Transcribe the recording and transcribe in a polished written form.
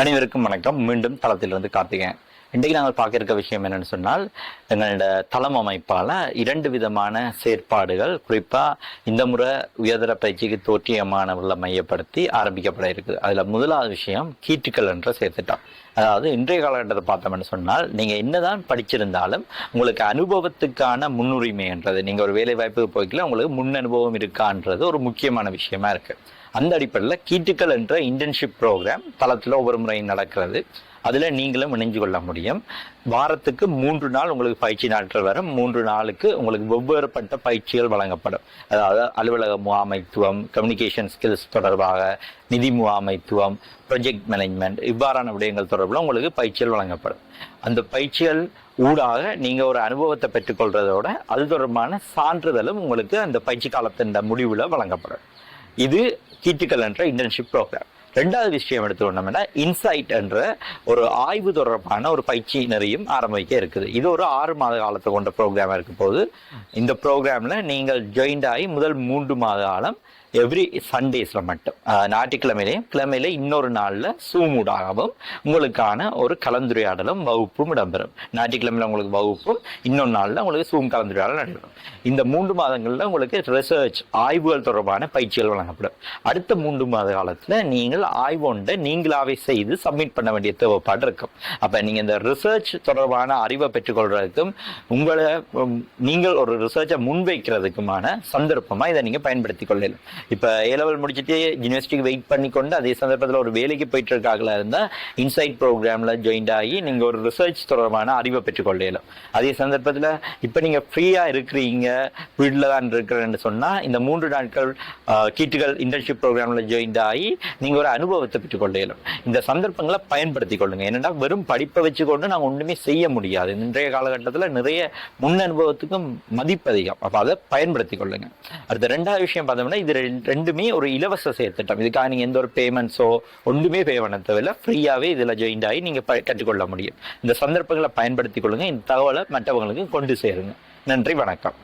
அனைவருக்கும் வணக்கம். மீண்டும் தளத்திலிருந்து கார்த்திகேயன். இன்றைக்கு நாங்கள் பார்க்க இருக்க விஷயம் என்னன்னு சொன்னால், எங்களோட தளம் அமைப்பால் 2 விதமான செயற்பாடுகள் குறிப்பாக இந்த முறை உயர்தர பயிற்சிக்கு தோற்றிய மாணவர்களை மையப்படுத்தி ஆரம்பிக்கப்பட இருக்குது. அதில் முதலாவது விஷயம் கீற்றுக்கள் என்ற செயற்திட்டம். அதாவது இன்றைய காலகட்டத்தை பார்த்தோம்னு சொன்னால், நீங்கள் என்னதான் படிச்சிருந்தாலும் உங்களுக்கு அனுபவத்துக்கான முன்னுரிமை என்றது, நீங்கள் ஒரு வேலை வாய்ப்புக்கு போய்க்கல உங்களுக்கு முன் அனுபவம் இருக்கான்றது ஒரு முக்கியமான விஷயமா இருக்கு. அந்த அடிப்படையில் கீற்றுக்கள் என்ற இன்டர்ன்ஷிப் ப்ரோக்ராம் தளத்தில் ஒவ்வொரு முறையும் நடக்கிறது. அதில் நீங்களும் இணைஞ்சு கொள்ள முடியும். வாரத்துக்கு 3 நாள் உங்களுக்கு பயிற்சி நாட்கள் வரும். 3 நாளுக்கு உங்களுக்கு வெவ்வேறுபட்ட பயிற்சிகள் வழங்கப்படும். அதாவது அலுவலக முகாமைத்துவம், கம்யூனிகேஷன் ஸ்கில்ஸ் தொடர்பாக, நிதி முகாமைத்துவம், ப்ரொஜெக்ட் மேனேஜ்மெண்ட், இவ்வாறான விடயங்கள் தொடர்பில் உங்களுக்கு பயிற்சிகள் வழங்கப்படும். அந்த பயிற்சிகள் ஊடாக நீங்கள் ஒரு அனுபவத்தை பெற்றுக்கொள்றதோட அது தொடர்பான சான்றிதழும் உங்களுக்கு அந்த பயிற்சி காலத்தின் முடிவில் வழங்கப்படும். இது கீற்றுக்கள் என்ற இன்டர்ன்ஷிப் ப்ரோக்ராம். 2வது விஷயம் எடுத்துக்கொண்டோம்னா இன்சைட் என்ற ஒரு ஆய்வு தொடர்பான ஒரு பயிற்சி நெறியும் ஆரம்பிக்க இருக்குது. இது ஒரு 6 மாத காலத்தை கொண்ட ப்ரோக்ராம் இருக்க போது இந்த ப்ரோக்ராம்ல நீங்கள் ஜாயின்ட் ஆகி முதல் 3 மாத காலம் எவ்ரி சண்டேஸ்ல மட்டும், ஞாயிற்றுக்கிழமையிலையும் கிழமையில இன்னொரு நாள்ல சூமூடாகவும் உங்களுக்கான ஒரு கலந்துரையாடலும் வகுப்பும் இடம்பெறும். ஞாயிற்றுக்கிழமையில உங்களுக்கு வகுப்பும், இன்னொரு நாள்ல உங்களுக்கு சூம் கலந்துரையாடல் நடைபெறும். இந்த 3 மாதங்கள்ல உங்களுக்கு ரிசர்ச் ஆய்வுகள் தொடர்பான பயிற்சிகள் வழங்கப்படும். அடுத்த 3 மாத காலத்துல நீங்கள் ஆய்வொன்றை நீங்களாவே செய்து சப்மிட் பண்ண வேண்டிய தேவைப்பாடு இருக்கும். அப்ப நீங்க இந்த ரிசர்ச் தொடர்பான அறிவை பெற்றுக்கொள்றதுக்கும் உங்களை நீங்கள் ஒரு ரிசர்ச்சை முன்வைக்கிறதுக்குமான சந்தர்ப்பமா இதை நீங்க பயன்படுத்திக் கொள்ளலாம். இப்ப A-level முடிச்சுட்டு யூனிவர்சிட்டிக்கு வெயிட் பண்ணி கொண்டு அதே சந்தர்ப்பத்தில் ஒரு வேலைக்கு போயிட்டு இருக்காங்களா இருந்தா இன்சைட் ப்ரோக்ராம்ல ஜாயின் ஆகி நீங்க ஒரு ரிசர்ச் தொடர்பான அறிவை பெற்றுக்கொள்ளலாம். அதே சந்தர்ப்பத்தில் இப்ப நீங்க ஃப்ரீயா இருக்கிறீங்க, வீட்டில் தான் இருக்கிறேன்னு சொன்னா இந்த 3 நாட்கள் கீற்றுகள் இன்டர்ன்ஷிப் ப்ரோக்ராம்ல ஜாயின் ஆகி நீங்க ஒரு அனுபவத்தை பெற்றுக்கொள்ளலாம். இந்த சந்தர்ப்பங்களை பயன்படுத்தி கொள்ளுங்க. ஏன்னா வெறும் படிப்பை வச்சுக்கொண்டு நாங்கள் ஒன்றுமே செய்ய முடியாது. இன்றைய காலகட்டத்தில் நிறைய முன் அனுபவத்துக்கும் மதிப்பு அதிகம். அப்ப அதை பயன்படுத்தி கொள்ளுங்க. அடுத்த 2வது விஷயம் பார்த்தோம்னா, இது ரெண்டுமே ஒரு இலவச செயற்திட்டம். இதுக்காக நீங்க எந்த ஒரு பேமெண்ட்ஸோ ஒன்றுமே பே பண்ண தேவையில்லை. ஃப்ரீயாவே இதுல ஜாயின் ஆகி நீங்க கற்றுக்கொள்ள முடியும். இந்த சந்தர்ப்பங்களை பயன்படுத்திக் கொள்ளுங்க. இந்த தகவலை மற்றவங்களுக்கு கொண்டு சேருங்க. நன்றி, வணக்கம்.